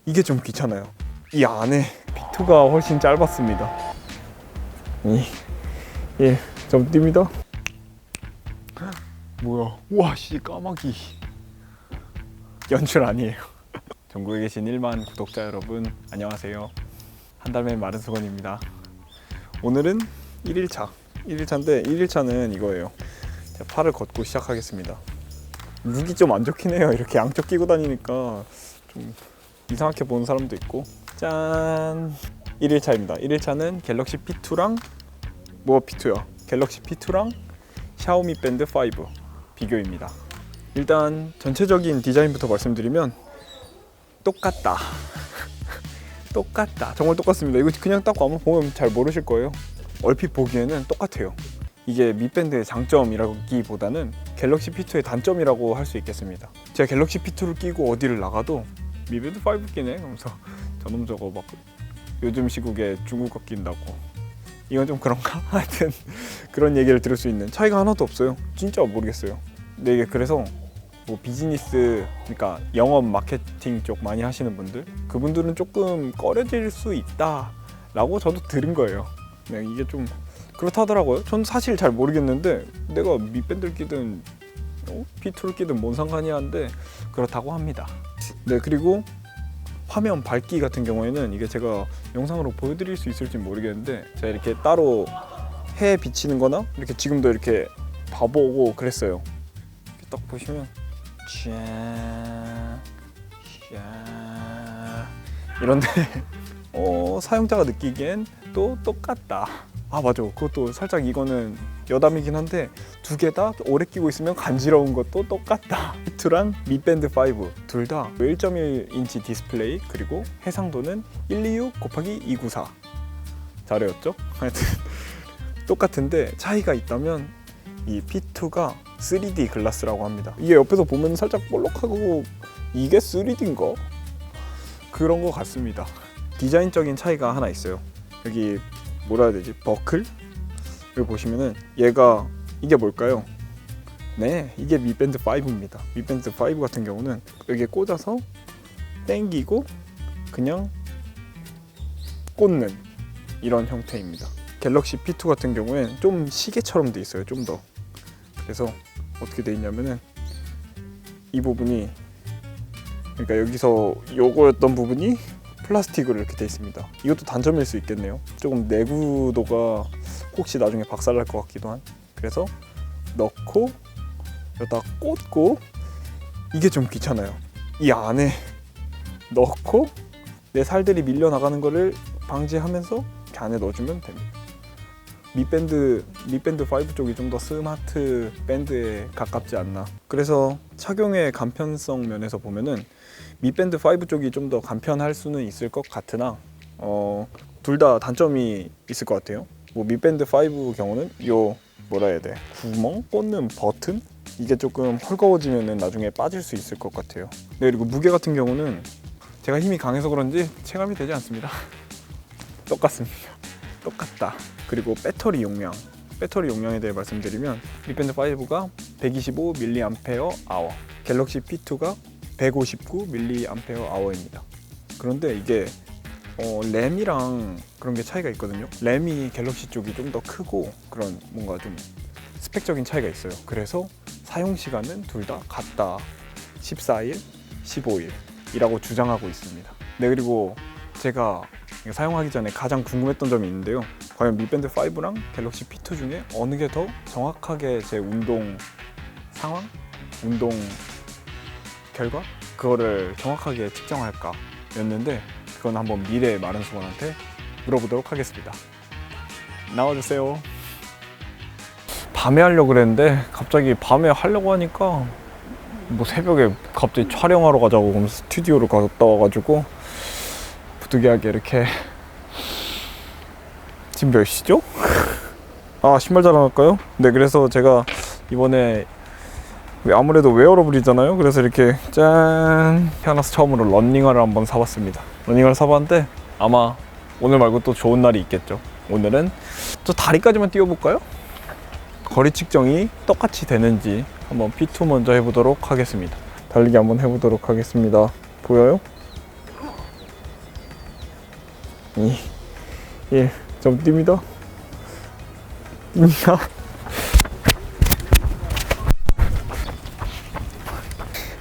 이게 좀 귀찮아요. 이 안에 P2가 훨씬 짧았습니다. 2, 1, 좀 뜁니다. 뭐야? 우와 씨 까마귀. 연출 아니에요. 전국에 계신 1만 구독자 여러분 안녕하세요. 한 달 맨 마른 수건입니다. 오늘은 1일차인데 1일차는 이거예요. 제가 팔을 걷고 시작하겠습니다. 룩이 좀 안 좋긴 해요. 이렇게 양쪽 끼고 다니니까 좀 이상하게 보는 사람도 있고. 짠! 1일차입니다. 1일차는 갤럭시 P2랑 뭐가 P2야? 갤럭시 P2랑 샤오미 밴드 5 비교입니다. 일단 전체적인 디자인부터 말씀드리면 똑같다. 똑같다. 정말 똑같습니다. 이거 그냥 딱 아마 보면 잘 모르실 거예요. 얼핏 보기에는 똑같아요. 이게 미 밴드의 장점이라기보다는 갤럭시 P2의 단점이라고 할 수 있겠습니다. 제가 갤럭시 P2를 끼고 어디를 나가도 미 밴드 5 끼네? 그러면서 저놈 저거 막 요즘 시국에 중국어 낀다고. 이건 좀 그런가? 하여튼 그런 얘기를 들을 수 있는 차이가 하나도 없어요. 진짜 모르겠어요. 근데 이게 그래서 뭐 비즈니스, 그러니까 영업 마케팅 쪽 많이 하시는 분들, 그분들은 조금 꺼려질 수 있다 라고 저도 들은 거예요. 그냥 이게 좀 그렇다더라고요. 전 사실 잘 모르겠는데 내가 미 밴드를 끼든 P2를 끼든 뭔 상관이야 한데 그렇다고 합니다. 네, 그리고 화면 밝기 같은 경우에는 이게 제가 영상으로 보여드릴 수 있을지 모르겠는데 제가 이렇게 따로 해 비치는 거나 이렇게 지금도 이렇게 봐보고 그랬어요. 이렇게 딱 보시면 이런데 사용자가 느끼기엔 또 똑같다. 아 맞아, 그것도 살짝 이거는 여담이긴 한데 두 개 다 오래 끼고 있으면 간지러운 것도 똑같다. P2랑 미 밴드 5 둘 다 1.1인치 디스플레이, 그리고 해상도는 126 곱하기 294 잘했죠? 하여튼 똑같은데 차이가 있다면 이 P2가 3D 글라스라고 합니다. 이게 옆에서 보면 살짝 볼록하고 이게 3D인가? 그런 것 같습니다. 디자인적인 차이가 하나 있어요. 여기 뭐라 해야 되지? 버클? 여기 보시면은 얘가 이게 뭘까요? 네, 이게 미 밴드 5입니다. 미 밴드 5 같은 경우는 여기에 꽂아서 당기고 그냥 꽂는 이런 형태입니다. 갤럭시 P2 같은 경우엔 좀 시계처럼 돼 있어요. 좀 더. 그래서 어떻게 돼 있냐면은 이 부분이, 그러니까 여기서 요거였던 부분이 플라스틱으로 이렇게 돼 있습니다. 이것도 단점일 수 있겠네요. 조금 내구도가 혹시 나중에 박살날 것 같기도 한. 그래서 넣고 여기다 꽂고, 이게 좀 귀찮아요. 이 안에 넣고 내 살들이 밀려 나가는 거를 방지하면서 이렇게 안에 넣어주면 됩니다. 미 밴드 5 쪽이 좀 더 스마트 밴드에 가깝지 않나. 그래서 착용의 간편성 면에서 보면은 미 밴드 5 쪽이 좀 더 간편할 수는 있을 것 같으나 둘 다 단점이 있을 것 같아요. 뭐 미 밴드 5 경우는 요 뭐라 해야 돼, 구멍 꽂는 버튼, 이게 조금 헐거워지면은 나중에 빠질 수 있을 것 같아요. 네, 그리고 무게 같은 경우는 제가 힘이 강해서 그런지 체감이 되지 않습니다. 똑같습니다. 똑같다. 그리고 배터리 용량에 대해 말씀드리면 미 밴드 5가 125mAh, 갤럭시 P2가 159mAh입니다. 그런데 이게 램이랑 그런 게 차이가 있거든요. 램이 갤럭시 쪽이 좀 더 크고 그런 뭔가 좀 스펙적인 차이가 있어요. 그래서 사용 시간은 둘 다 같다. 14일, 15일이라고 주장하고 있습니다. 네, 그리고 제가 사용하기 전에 가장 궁금했던 점이 있는데요. 과연 미 밴드 5랑 갤럭시 P2 중에 어느 게 더 정확하게 제 운동 상황, 운동 결과, 그거를 정확하게 측정할까 였는데, 그건 한번 미래의 마른 수건한테 물어보도록 하겠습니다. 나와주세요. 밤에 하려고 그랬는데 갑자기 밤에 하려고 하니까 뭐 새벽에 갑자기 촬영하러 가자고 그러면서 스튜디오를 갔다 와가지고 부득이하게 이렇게. 지금 몇 시죠? 아, 신발 자랑할까요? 네, 그래서 제가 이번에 아무래도 웨어러블이잖아요. 그래서 이렇게 짠, 태어나서 처음으로 러닝화를 한번 사봤습니다. 러닝화를 사봤는데 아마 오늘 말고 또 좋은 날이 있겠죠. 오늘은 저 다리까지만 뛰어볼까요? 거리 측정이 똑같이 되는지 한번 P2 먼저 해보도록 하겠습니다. 달리기 한번 해보도록 하겠습니다. 보여요? 2, 1. 좀 뜁니다. 뜁니다.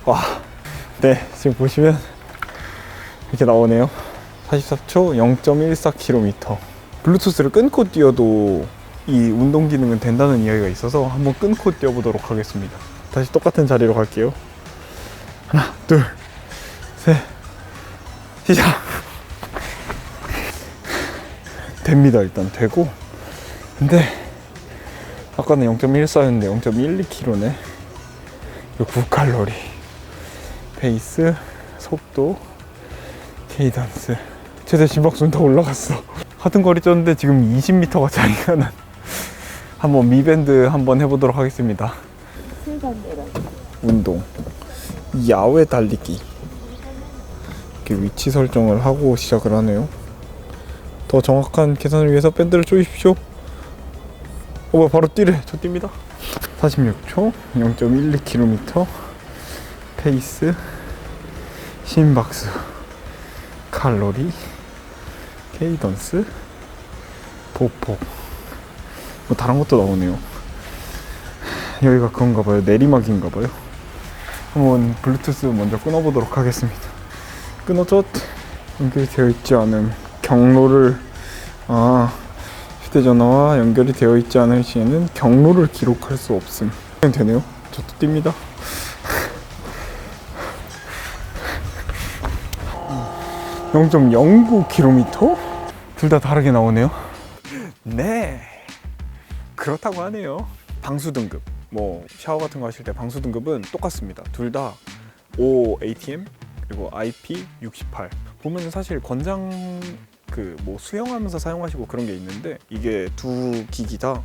와, 네, 지금 보시면 이렇게 나오네요. 44초 0.14km. 블루투스를 끊고 뛰어도 이 운동 기능은 된다는 이야기가 있어서 한번 끊고 뛰어보도록 하겠습니다. 다시 똑같은 자리로 갈게요. 하나, 둘, 셋, 시작. 됩니다. 일단 되고, 근데 아까는 0.14였는데 0.12km네. 9칼로리. 페이스, 속도, 케이던스. 최대 심박수는 더 올라갔어. 하등 거리 쪘는데 지금 20m가 차이가 난. 한번 미밴드 한번 해보도록 하겠습니다. 운동, 야외 달리기. 이렇게 위치 설정을 하고 시작을 하네요. 더 정확한 계산을 위해서 밴드를 조이십시오. 뭐야, 바로 뛰래. 저 뜁니다. 46초 0.12km. 페이스, 심박수, 칼로리, 케이던스, 보폭. 뭐 다른 것도 나오네요. 여기가 그건가 봐요. 내리막인가 봐요. 한번 블루투스 먼저 끊어보도록 하겠습니다. 끊어졌. 연결이 되어 있지 않음. 경로를, 휴대전화와 연결이 되어 있지 않을 시에는 경로를 기록할 수 없음. 되네요. 저도 뜁니다. 0.09km? 둘 다 다르게 나오네요. 네, 그렇다고 하네요. 방수 등급, 뭐 샤워 같은 거 하실 때 방수 등급은 똑같습니다. 둘 다 OATM 그리고 IP68. 보면 사실 권장 뭐 수영하면서 사용하시고 그런 게 있는데, 이게 두 기기 다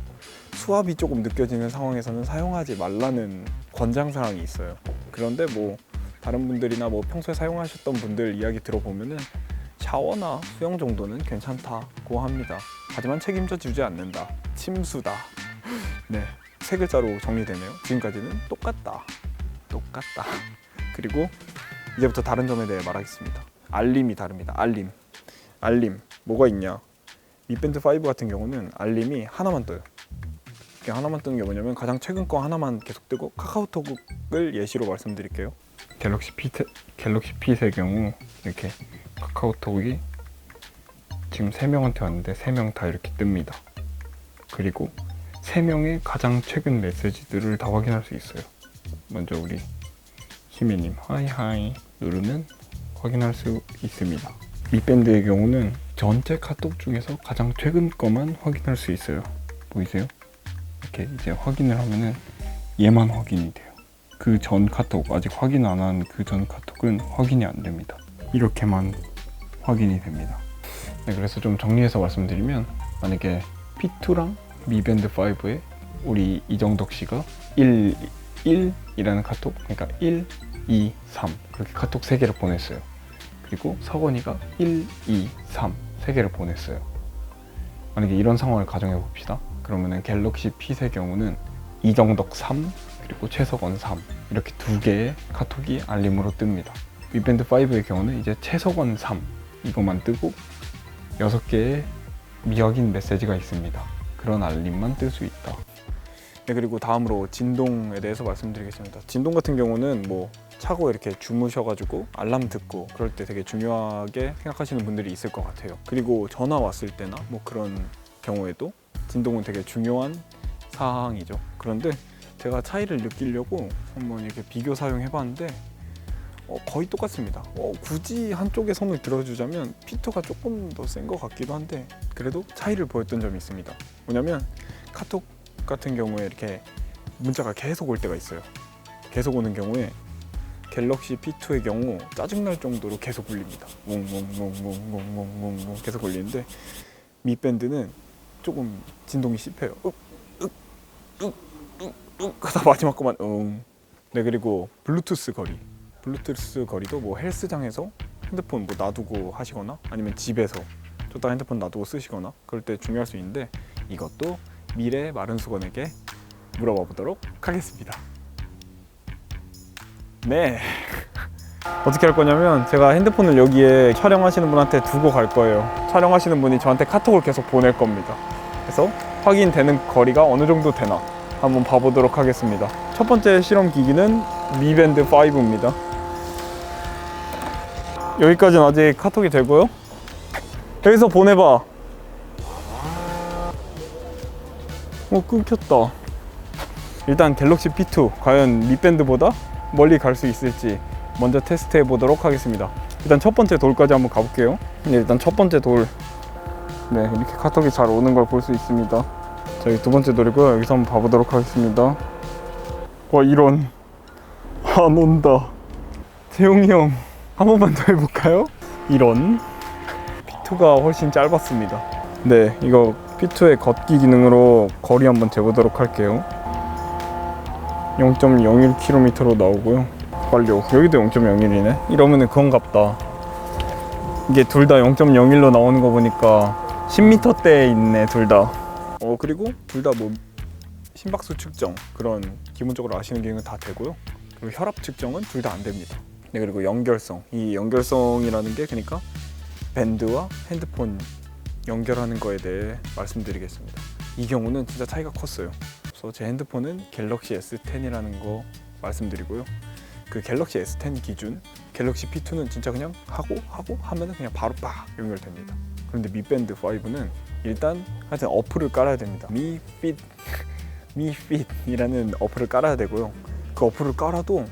수압이 조금 느껴지는 상황에서는 사용하지 말라는 권장 사항이 있어요. 그런데 뭐 다른 분들이나 뭐 평소에 사용하셨던 분들 이야기 들어보면은 샤워나 수영 정도는 괜찮다고 합니다. 하지만 책임져 주지 않는다. 침수다. 네, 세 글자로 정리되네요. 지금까지는 똑같다. 똑같다. 그리고 이제부터 다른 점에 대해 말하겠습니다. 알림이 다릅니다. 알림 뭐가 있냐? 미밴드 5 같은 경우는 알림이 하나만 떠요. 이게 하나만 뜨는 게 뭐냐면 가장 최근 거 하나만 계속 뜨고, 카카오톡을 예시로 말씀드릴게요. 갤럭시 P의 경우 이렇게 카카오톡이 지금 3명한테 왔는데 3명 다 이렇게 뜹니다. 그리고 3명의 가장 최근 메시지들을 다 확인할 수 있어요. 먼저 우리 희매님 하이하이 누르면 확인할 수 있습니다. 미밴드의 경우는 전체 카톡 중에서 가장 최근 거만 확인할 수 있어요. 보이세요? 이렇게 이제 확인을 하면은 얘만 확인이 돼요. 그 전 카톡, 아직 확인 안 한 그 전 카톡은 확인이 안 됩니다. 이렇게만 확인이 됩니다. 네, 그래서 좀 정리해서 말씀드리면, 만약에 P2랑 미밴드 5에 우리 이정덕 씨가 1이라는 카톡, 그러니까 1, 2, 3 그렇게 카톡 3개를 보냈어요. 그리고 서건이가 1, 2, 3 3개를 보냈어요. 만약에 이런 상황을 가정해 봅시다. 그러면은 갤럭시 P의 경우는 이정덕 3 그리고 최석원 3 이렇게 2개의 카톡이 알림으로 뜹니다. 미밴드 5의 경우는 이제 최석원 3 이것만 뜨고 6개의 미확인 메시지가 있습니다. 그런 알림만 뜰 수 있다. 네, 그리고 다음으로 진동에 대해서 말씀드리겠습니다. 진동 같은 경우는 뭐 차고 이렇게 주무셔가지고 알람 듣고 그럴 때 되게 중요하게 생각하시는 분들이 있을 것 같아요. 그리고 전화 왔을 때나 뭐 그런 경우에도 진동은 되게 중요한 사항이죠. 그런데 제가 차이를 느끼려고 한번 이렇게 비교 사용해봤는데 거의 똑같습니다. 굳이 한쪽에 손을 들어주자면 P2가 조금 더 센 것 같기도 한데, 그래도 차이를 보였던 점이 있습니다. 뭐냐면 카톡 같은 경우에 이렇게 문자가 계속 올 때가 있어요. 계속 오는 경우에 갤럭시 P2의 경우 짜증날 정도로 계속 울립니다. 웅웅웅웅웅웅웅 계속 울리는데, 미밴드는 조금 진동이 씹혀요. 하다 마지막 거만 네, 그리고 블루투스 거리도 뭐 헬스장에서 핸드폰 뭐 놔두고 하시거나 아니면 집에서 줬다 핸드폰 놔두고 쓰시거나 그럴 때 중요할 수 있는데, 이것도 미래 마른수건에게 물어봐 보도록 하겠습니다. 네. 어떻게 할 거냐면 제가 핸드폰을 여기에 촬영하시는 분한테 두고 갈 거예요. 촬영하시는 분이 저한테 카톡을 계속 보낼 겁니다. 그래서 확인되는 거리가 어느 정도 되나 한번 봐보도록 하겠습니다. 첫 번째 실험 기기는 Mi Band 5입니다. 여기까지는 아직 카톡이 되고요. 여기서 보내봐. 끊겼다. 일단 갤럭시 P2 과연 Mi Band보다 멀리 갈 수 있을지 먼저 테스트 해보도록 하겠습니다. 일단 첫 번째 돌까지 한번 가볼게요. 일단 첫 번째 돌, 네, 이렇게 카톡이 잘 오는 걸 볼 수 있습니다. 자, 여기 두 번째 돌이고요. 여기서 한번 봐보도록 하겠습니다. 와, 이런, 안 온다. 재용이 형, 한 번만 더 해볼까요? 이런. P2가 훨씬 짧았습니다. 네, 이거 P2의 걷기 기능으로 거리 한번 재보도록 할게요. 0.01km로 나오고요. 완료. 여기도 0.01이네. 이러면은 그건갑다. 이게 둘 다 0.01로 나오는 거 보니까 10m대에 있네, 둘 다. 그리고 둘 다 뭐 심박수 측정, 그런 기본적으로 아시는 기능은 다 되고요. 그리고 혈압 측정은 둘 다 안 됩니다. 네, 그리고 연결성. 이 연결성이라는 게 그러니까 밴드와 핸드폰 연결하는 거에 대해 말씀드리겠습니다. 이 경우는 진짜 차이가 컸어요. 그래서 제 핸드폰은 갤럭시 S10이라는 거 말씀드리고요. 그 갤럭시 S10 기준 갤럭시 P2는 진짜 그냥 하고 하면은 그냥 바로 빡 연결됩니다. 그런데 Mi Band 5는 일단 하여튼 어플을 깔아야 됩니다. Mi Fit이라는 어플을 깔아야 되고요. 그 어플을 깔아도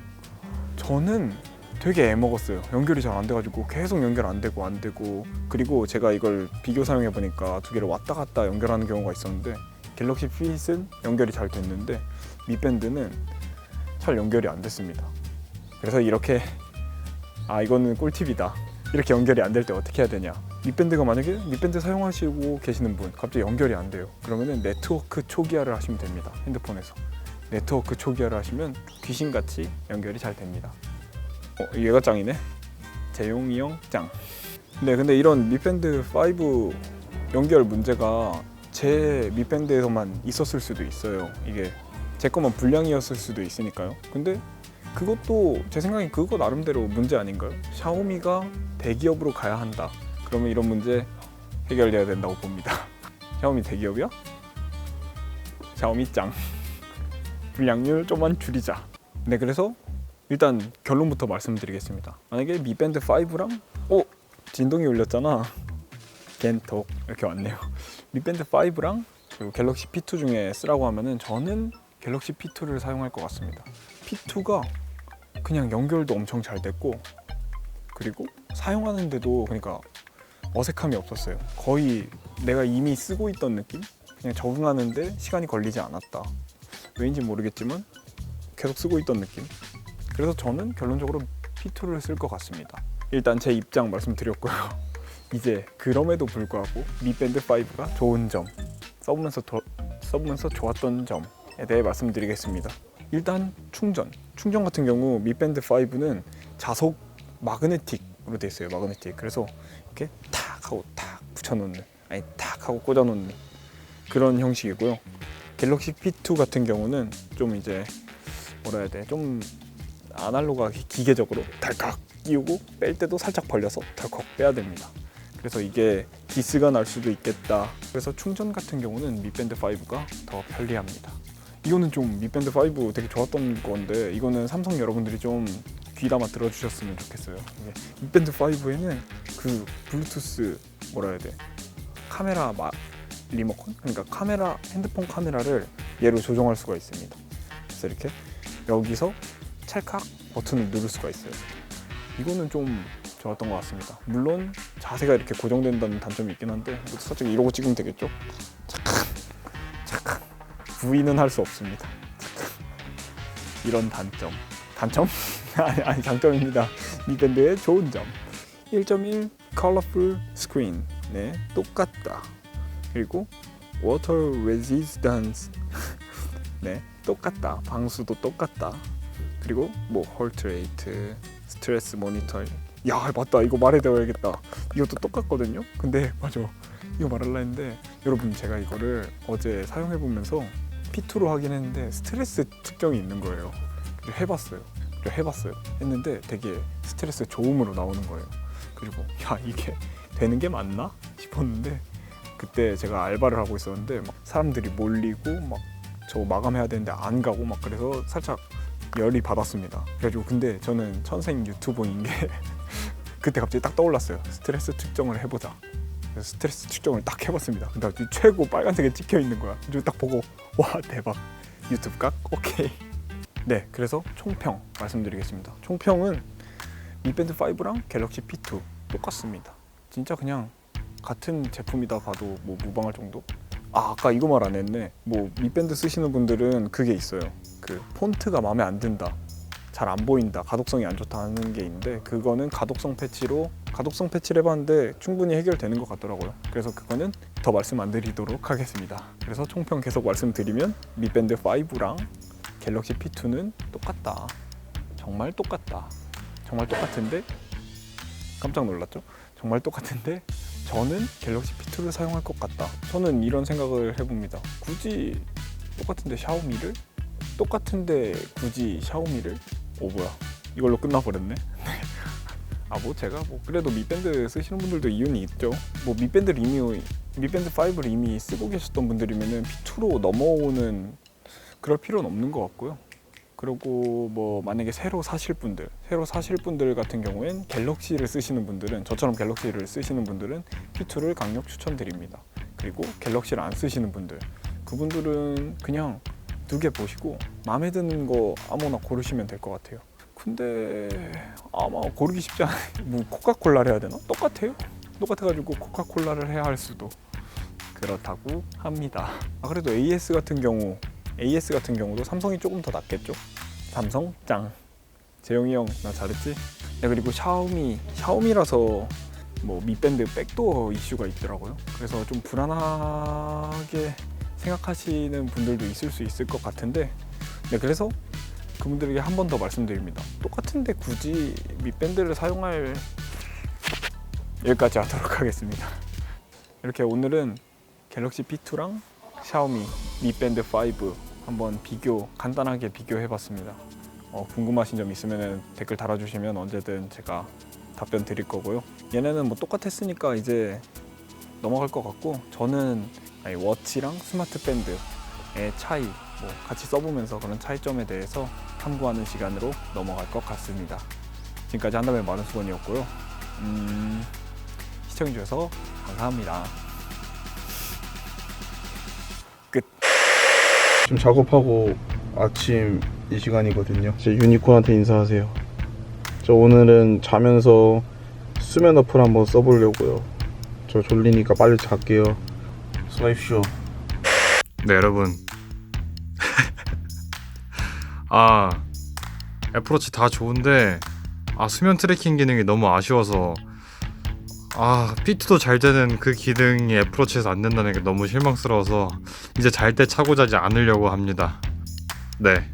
저는 되게 애먹었어요. 연결이 잘 안 돼가지고 계속 연결 안 되고 그리고 제가 이걸 비교 사용해 보니까 두 개를 왔다 갔다 연결하는 경우가 있었는데 갤럭시 핏은 연결이 잘 됐는데 Mi Band는 잘 연결이 안 됐습니다. 그래서 이렇게 이거는 꿀팁이다. 이렇게 연결이 안 될 때 어떻게 해야 되냐? Mi Band가 만약에 Mi Band 사용하시고 계시는 분 갑자기 연결이 안 돼요. 그러면은 네트워크 초기화를 하시면 됩니다. 핸드폰에서 네트워크 초기화를 하시면 귀신같이 연결이 잘 됩니다. 얘가 짱이네. 재용이 형 짱. 네, 근데 이런 Mi Band 5 연결 문제가 제 Mi Band에서만 있었을 수도 있어요. 이게 제 것만 불량이었을 수도 있으니까요. 근데 그것도 제 생각엔 그거 나름대로 문제 아닌가요? 샤오미가 대기업으로 가야 한다. 그러면 이런 문제 해결돼야 된다고 봅니다. 샤오미 대기업이야? 샤오미 짱. 불량률 좀만 줄이자. 네, 그래서 일단 결론부터 말씀드리겠습니다. 만약에 Mi Band 5랑 진동이 울렸잖아. 겐톡 이렇게 왔네요. Mi Band 5랑 그리고 갤럭시 P2 중에 쓰라고 하면은 저는 갤럭시 P2를 사용할 것 같습니다. P2가 그냥 연결도 엄청 잘 됐고 그리고 사용하는데도 그러니까 어색함이 없었어요. 거의 내가 이미 쓰고 있던 느낌? 그냥 적응하는데 시간이 걸리지 않았다. 왜인지 모르겠지만 계속 쓰고 있던 느낌. 그래서 저는 결론적으로 P2를 쓸 것 같습니다. 일단 제 입장 말씀드렸고요. 이제 그럼에도 불구하고 Mi Band 5가 좋은 점, 써보면서 좋았던 점에 대해 말씀드리겠습니다. 일단 충전 같은 경우 Mi Band 5는 자석 마그네틱으로 되어 있어요. 마그네틱. 그래서 이렇게 탁 하고 탁 붙여놓는, 아니 탁 하고 꽂아놓는 그런 형식이고요. 갤럭시 P2 같은 경우는 좀 이제 뭐라 해야 돼, 좀 아날로그하게 기계적으로 덜컥 끼우고 뺄 때도 살짝 벌려서 덜컥 빼야 됩니다. 그래서 이게 기스가 날 수도 있겠다. 그래서 충전 같은 경우는 Mi Band 5가 더 편리합니다. 이거는 좀 Mi Band 5 되게 좋았던 건데 이거는 삼성 여러분들이 좀 귀담아 들어주셨으면 좋겠어요. Mi Band 5에는 그 블루투스 뭐라 해야 돼, 카메라 리모컨? 그러니까 핸드폰 카메라를 얘로 조정할 수가 있습니다. 그래서 이렇게 여기서 찰칵 버튼을 누를 수가 있어요. 이거는 좀 좋았던 것 같습니다. 물론 자세가 이렇게 고정된다는 단점이 있긴 한데 이것도 살짝 이러고 찍으면 되겠죠? 착각 부인은 할 수 없습니다. 이런 단점 아니 장점입니다. Mi Band의 좋은 점 1.1 Colorful Screen, 네, 똑같다. 그리고 Water Resistance 네, 똑같다. 방수도 똑같다. 그리고 뭐 홀트 레이트, 스트레스 모니터링. 야, 맞다. 이거 말해둬야겠다. 이것도 똑같거든요. 근데 맞아, 이거 말하려 했는데 여러분, 제가 이거를 어제 사용해보면서 P2로 하긴 했는데 스트레스 측정이 있는 거예요. 해봤어요. 해봤어요. 했는데 되게 스트레스 좋음으로 나오는 거예요. 그리고 야 이게 되는 게 맞나 싶었는데 그때 제가 알바를 하고 있었는데 막 사람들이 몰리고 막 저 마감해야 되는데 안 가고 막 그래서 살짝 열이 받았습니다. 그래가지고 근데 저는 천생 유튜버인 게 그때 갑자기 딱 떠올랐어요. 스트레스 측정을 해보자. 그래서 스트레스 측정을 딱 해봤습니다. 근데 아주 최고 빨간색에 찍혀 있는 거야. 그래서 딱 보고 와 대박, 유튜브 각 오케이. 네, 그래서 총평 말씀드리겠습니다. 총평은 Mi Band 5랑 갤럭시 P2 똑같습니다. 진짜 그냥 같은 제품이다 봐도 뭐 무방할 정도? 아까 이거 말 안 했네. 뭐 Mi Band 쓰시는 분들은 그게 있어요. 그 폰트가 마음에 안 든다, 잘 안 보인다, 가독성이 안 좋다 하는 게 있는데 그거는 가독성 패치를 해봤는데 충분히 해결되는 것 같더라고요. 그래서 그거는 더 말씀 안 드리도록 하겠습니다. 그래서 총평 계속 말씀드리면 Mi Band 5랑 갤럭시 P2는 똑같다. 정말 똑같다. 정말 똑같은데 깜짝 놀랐죠? 정말 똑같은데 저는 갤럭시 P2를 사용할 것 같다. 저는 이런 생각을 해봅니다. 굳이 똑같은데 샤오미를? 똑같은데 굳이 샤오미를? 오 뭐야, 이걸로 끝나버렸네. 뭐 제가 뭐 그래도 미밴드 쓰시는 분들도 이유는 있죠. 뭐 미밴드 5를 이미 쓰고 계셨던 분들이면은 P2로 넘어오는 그럴 필요는 없는 것 같고요. 그리고 뭐 만약에 새로 사실 분들 같은 경우엔 갤럭시를 쓰시는 분들은, 저처럼 갤럭시를 쓰시는 분들은 P2를 강력 추천드립니다. 그리고 갤럭시를 안 쓰시는 분들, 그분들은 그냥 두 개 보시고 마음에 드는 거 아무나 고르시면 될 것 같아요. 근데 아마 고르기 쉽지 않아요. 뭐 코카콜라를 해야 되나? 똑같아요. 똑같아가지고 코카콜라를 해야 할 수도. 그렇다고 합니다. 그래도 AS 같은 경우도 삼성이 조금 더 낫겠죠? 삼성 짱. 재영이 형 나 잘했지? 네, 그리고 샤오미라서 뭐 미밴드 백도어 이슈가 있더라고요. 그래서 좀 불안하게 생각하시는 분들도 있을 수 있을 것 같은데, 네, 그래서 그분들에게 한 번 더 말씀드립니다. 똑같은데 굳이 미밴드를 사용할, 여기까지 하도록 하겠습니다. 이렇게 오늘은 갤럭시 P2랑 샤오미 Mi Band 5 한번 간단하게 비교해봤습니다. 궁금하신 점 있으면 댓글 달아주시면 언제든 제가 답변 드릴 거고요. 얘네는 뭐 똑같았으니까 이제 넘어갈 것 같고, 저는 워치랑 스마트 밴드의 차이 뭐 같이 써보면서 그런 차이점에 대해서 탐구하는 시간으로 넘어갈 것 같습니다. 지금까지 한담의 마른 수건이었고요. 시청해주셔서 감사합니다. 끝. 지금 작업하고 아침 이 시간이거든요. 제 유니콘한테 인사하세요. 저 오늘은 자면서 수면 어플 한번 써보려고요. 저 졸리니까 빨리 잘게요. 수고하십시오. 네, 여러분. 애플워치 다 좋은데 수면 트래킹 기능이 너무 아쉬워서 P2도 잘 되는 그 기능이 애플워치에서 안 된다는 게 너무 실망스러워서 이제 잘 때 차고 자지 않으려고 합니다. 네.